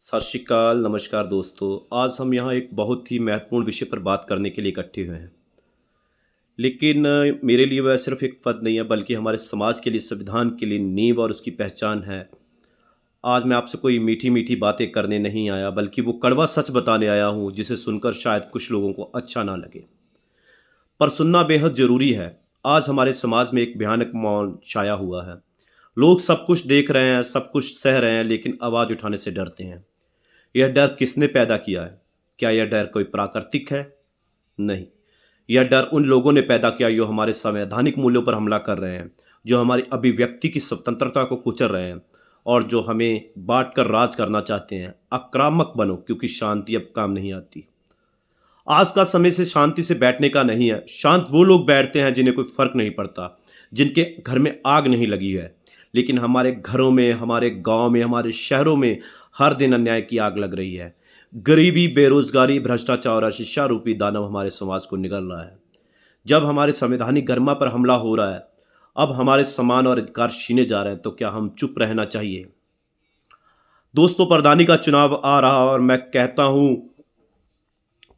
सत श्री अकाल, नमस्कार दोस्तों। आज हम यहाँ एक बहुत ही महत्वपूर्ण विषय पर बात करने के लिए इकट्ठे हुए हैं। लेकिन मेरे लिए वह सिर्फ एक पद नहीं है, बल्कि हमारे समाज के लिए, संविधान के लिए नींव और उसकी पहचान है। आज मैं आपसे कोई मीठी-मीठी बातें करने नहीं आया, बल्कि वो कड़वा सच बताने आया हूँ, जिसे सुनकर शायद कुछ लोगों को अच्छा ना लगे। पर सुनना बेहद ज़रूरी है। आज हमारे समाज में एक भयानक मौन छाया हुआ है। लोग सब कुछ देख रहे हैं, सब कुछ सह रहे हैं, लेकिन आवाज़ उठाने से डरते हैं। यह डर किसने पैदा किया है? क्या यह डर कोई प्राकृतिक है? नहीं। यह डर उन लोगों ने पैदा किया जो हमारे संवैधानिक मूल्यों पर हमला कर रहे हैं, जो हमारी अभिव्यक्ति की स्वतंत्रता को कुचल रहे हैं और जो हमें बांट कर राज करना चाहते हैं। आक्रामक बनो, क्योंकि शांति अब काम नहीं आती। आज का समय से शांति से बैठने का नहीं है। शांत वो लोग बैठते हैं जिन्हें कोई फर्क नहीं पड़ता, जिनके घर में आग नहीं लगी है। लेकिन हमारे घरों में, हमारे गांव में, हमारे शहरों में हर दिन अन्याय की आग लग रही है। गरीबी, बेरोजगारी, भ्रष्टाचार और शिक्षा रूपी दानव हमारे समाज को निगल रहा है। जब हमारे संवैधानिक गरिमा पर हमला हो रहा है, अब हमारे सम्मान और अधिकार छीने जा रहे हैं, तो क्या हम चुप रहना चाहिए? दोस्तों, प्रधानी का चुनाव आ रहा और मैं कहता हूं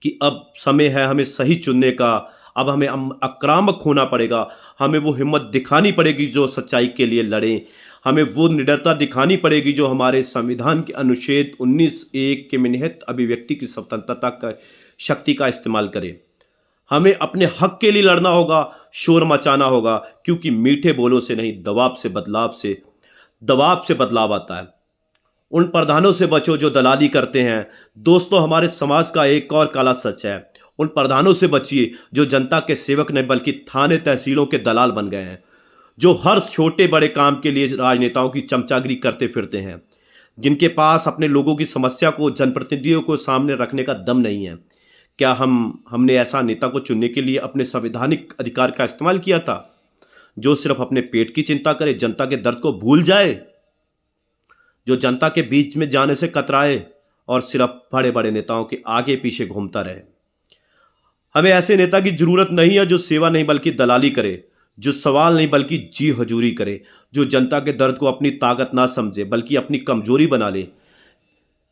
कि अब समय है हमें सही चुनने का। अब हमें आक्रामक होना पड़ेगा। हमें वो हिम्मत दिखानी पड़ेगी जो सच्चाई के लिए लड़े। हमें वो निडरता दिखानी पड़ेगी जो हमारे संविधान के अनुच्छेद 19(1) के में निहित अभिव्यक्ति की स्वतंत्रता का शक्ति का इस्तेमाल करे। हमें अपने हक के लिए लड़ना होगा, शोर मचाना होगा, क्योंकि मीठे बोलों से नहीं, दबाव से बदलाव आता है। उन प्रधानों से बचो जो दलाली करते हैं। दोस्तों, हमारे समाज का एक और काला सच है। उन प्रधानों से बचिए जो जनता के सेवक नहीं, बल्कि थाने तहसीलों के दलाल बन गए हैं, जो हर छोटे बड़े काम के लिए राजनेताओं की चमचागिरी करते फिरते हैं, जिनके पास अपने लोगों की समस्या को जनप्रतिनिधियों को सामने रखने का दम नहीं है। क्या हमने ऐसा नेता को चुनने के लिए अपने संवैधानिक अधिकार का इस्तेमाल किया था, जो सिर्फ अपने पेट की चिंता करे, जनता के दर्द को भूल जाए, जो जनता के बीच में जाने से कतराए और सिर्फ बड़े बड़े नेताओं के आगे पीछे घूमता रहे? हमें ऐसे नेता की जरूरत नहीं है जो सेवा नहीं बल्कि दलाली करे, जो सवाल नहीं बल्कि जी हजूरी करे, जो जनता के दर्द को अपनी ताकत ना समझे बल्कि अपनी कमजोरी बना ले।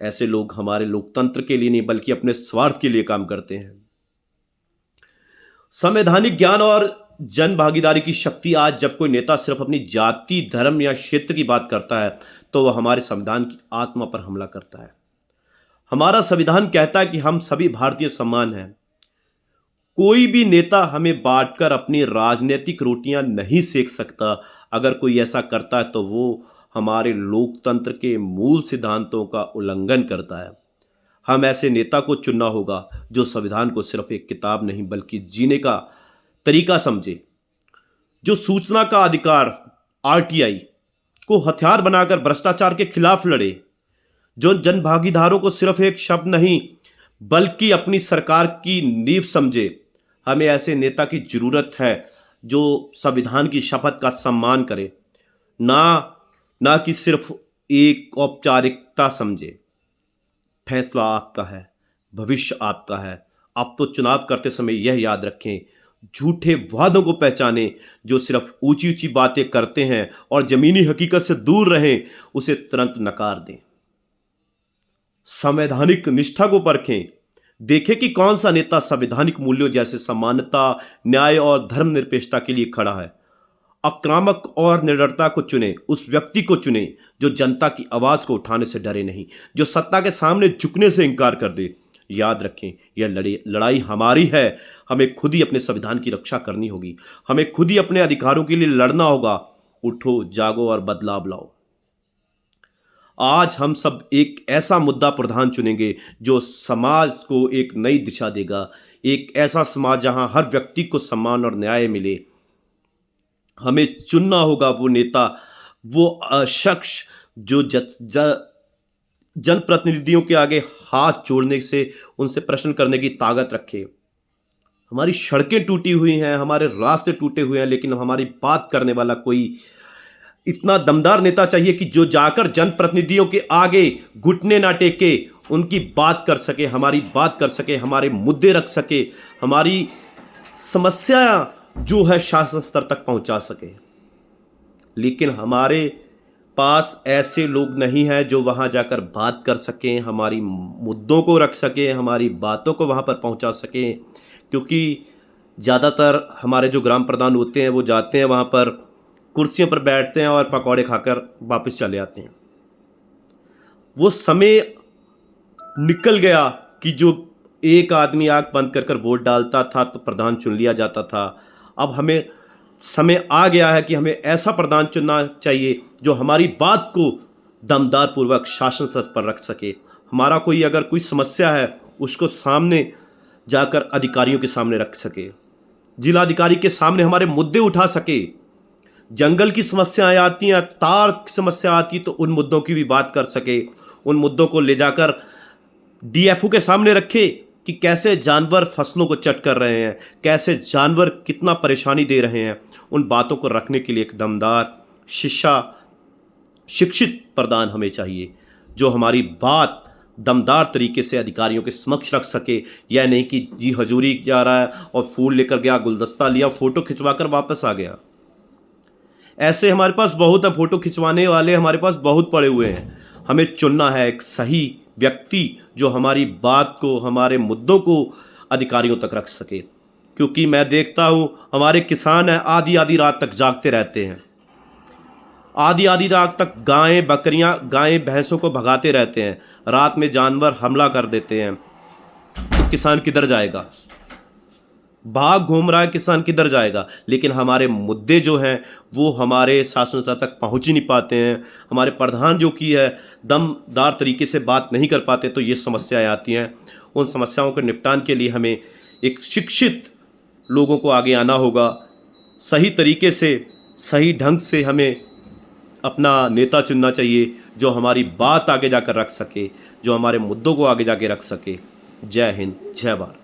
ऐसे लोग हमारे लोकतंत्र के लिए नहीं बल्कि अपने स्वार्थ के लिए काम करते हैं। संवैधानिक ज्ञान और जन भागीदारी की शक्ति। आज जब कोई नेता सिर्फ अपनी जाति, धर्म या क्षेत्र की बात करता है, तो वह हमारे संविधान की आत्मा पर हमला करता है। हमारा संविधान कहता है कि हम सभी भारतीय समान हैं। कोई भी नेता हमें बांटकर अपनी राजनीतिक रोटियां नहीं सेक सकता। अगर कोई ऐसा करता है तो वो हमारे लोकतंत्र के मूल सिद्धांतों का उल्लंघन करता है। हम ऐसे नेता को चुनना होगा जो संविधान को सिर्फ एक किताब नहीं बल्कि जीने का तरीका समझे, जो सूचना का अधिकार आरटीआई को हथियार बनाकर भ्रष्टाचार के खिलाफ लड़े, जो जन भागीदारों को सिर्फ एक शब्द नहीं बल्कि अपनी सरकार की नींव समझे। हमें ऐसे नेता की जरूरत है जो संविधान की शपथ का सम्मान करे, ना कि सिर्फ एक औपचारिकता समझे। फैसला आपका है, भविष्य आपका है। आप तो चुनाव करते समय यह याद रखें, झूठे वादों को पहचानें, जो सिर्फ ऊंची ऊंची बातें करते हैं और जमीनी हकीकत से दूर रहें, उसे तुरंत नकार दें। संवैधानिक निष्ठा को परखें, देखें कि कौन सा नेता संवैधानिक मूल्यों जैसे समानता, न्याय और धर्मनिरपेक्षता के लिए खड़ा है। आक्रामक और निडरता को चुने, उस व्यक्ति को चुने जो जनता की आवाज को उठाने से डरे नहीं, जो सत्ता के सामने झुकने से इंकार कर दे। याद रखें, यह लड़ाई हमारी है। हमें खुद ही अपने संविधान की रक्षा करनी होगी। हमें खुद ही अपने अधिकारों के लिए लड़ना होगा। उठो, जागो और बदलाव लाओ। आज हम सब एक ऐसा मुद्दा प्रधान चुनेंगे जो समाज को एक नई दिशा देगा, एक ऐसा समाज जहां हर व्यक्ति को सम्मान और न्याय मिले। हमें चुनना होगा वो नेता, वो शख्स जो जनप्रतिनिधियों के आगे हाथ जोड़ने से उनसे प्रश्न करने की ताकत रखे। हमारी सड़कें टूटी हुई हैं, हमारे रास्ते टूटे हुए हैं, लेकिन हमारी बात करने वाला कोई इतना दमदार नेता चाहिए कि जो जाकर जनप्रतिनिधियों के आगे घुटने ना टेके, उनकी बात कर सके, हमारी बात कर सके, हमारे मुद्दे रख सके, हमारी समस्या जो है शासन स्तर तक पहुंचा सके। लेकिन हमारे पास ऐसे लोग नहीं हैं जो वहाँ जाकर बात कर सकें, हमारी मुद्दों को रख सकें, हमारी बातों को वहाँ पर पहुँचा सकें। क्योंकि ज़्यादातर हमारे जो ग्राम प्रधान होते हैं वो जाते हैं वहाँ पर, कुर्सियों पर बैठते हैं और पकौड़े खाकर वापस चले आते हैं। वो समय निकल गया कि जो एक आदमी आँख बंद कर वोट डालता था तो प्रधान चुन लिया जाता था। अब हमें समय आ गया है कि हमें ऐसा प्रधान चुनना चाहिए जो हमारी बात को दमदार पूर्वक शासन सत्ता पर रख सके। हमारा कोई अगर कोई समस्या है उसको सामने जाकर अधिकारियों के सामने रख सके, जिलाधिकारी के सामने हमारे मुद्दे उठा सके। जंगल की समस्याएं आती हैं, तार की समस्या आती तो उन मुद्दों की भी बात कर सके। उन मुद्दों को ले जाकर डीएफओ के सामने रखे कि कैसे जानवर फसलों को चट कर रहे हैं, कैसे जानवर कितना परेशानी दे रहे हैं। उन बातों को रखने के लिए एक दमदार शिक्षित प्रधान हमें चाहिए, जो हमारी बात दमदार तरीके से अधिकारियों के समक्ष रख सके। यह नहीं कि जी हजूरी जा रहा है और फूल लेकर गया, गुलदस्ता लिया, फ़ोटो खिंचवाकर वापस आ गया। ऐसे हमारे पास बहुत है, फ़ोटो खिंचवाने वाले हमारे पास बहुत पड़े हुए हैं। हमें चुनना है एक सही व्यक्ति जो हमारी बात को, हमारे मुद्दों को अधिकारियों तक रख सके। क्योंकि मैं देखता हूँ हमारे किसान हैं, आधी आधी रात तक जागते रहते हैं, आधी आधी रात तक गायें भैंसों को भगाते रहते हैं, रात में जानवर हमला कर देते हैं। तो किसान किधर जाएगा? भाग घूम रहा है, किसान किधर जाएगा? लेकिन हमारे मुद्दे जो हैं वो हमारे शासनसत्ता तक पहुंच ही नहीं पाते हैं। हमारे प्रधान जो की है दमदार तरीके से बात नहीं कर पाते, तो ये समस्याएं आती हैं। उन समस्याओं के निपटान के लिए हमें एक शिक्षित लोगों को आगे आना होगा। सही तरीके से, सही ढंग से हमें अपना नेता चुनना चाहिए जो हमारी बात आगे जाकर रख सके, जो हमारे मुद्दों को आगे जाके रख सके। जय हिंद, जय भारत।